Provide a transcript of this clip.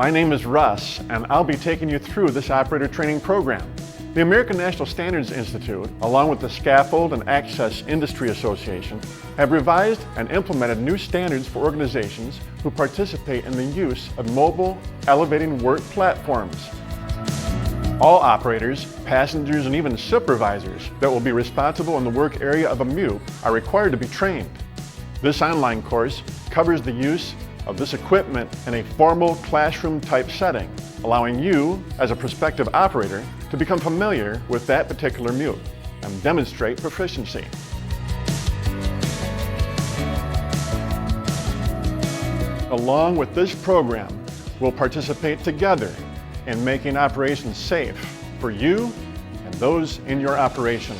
My name is Russ, and I'll be taking you through this operator training program. The American National Standards Institute, along with the Scaffold and Access Industry Association, have revised and implemented new standards for organizations who participate in the use of mobile elevating work platforms. All operators, passengers, and even supervisors that will be responsible in the work area of a MEWP are required to be trained. This online course covers the use of this equipment in a formal classroom-type setting, allowing you, as a prospective operator, to become familiar with that particular MEWP and demonstrate proficiency. Along with this program, we'll participate together in making operations safe for you and those in your operation.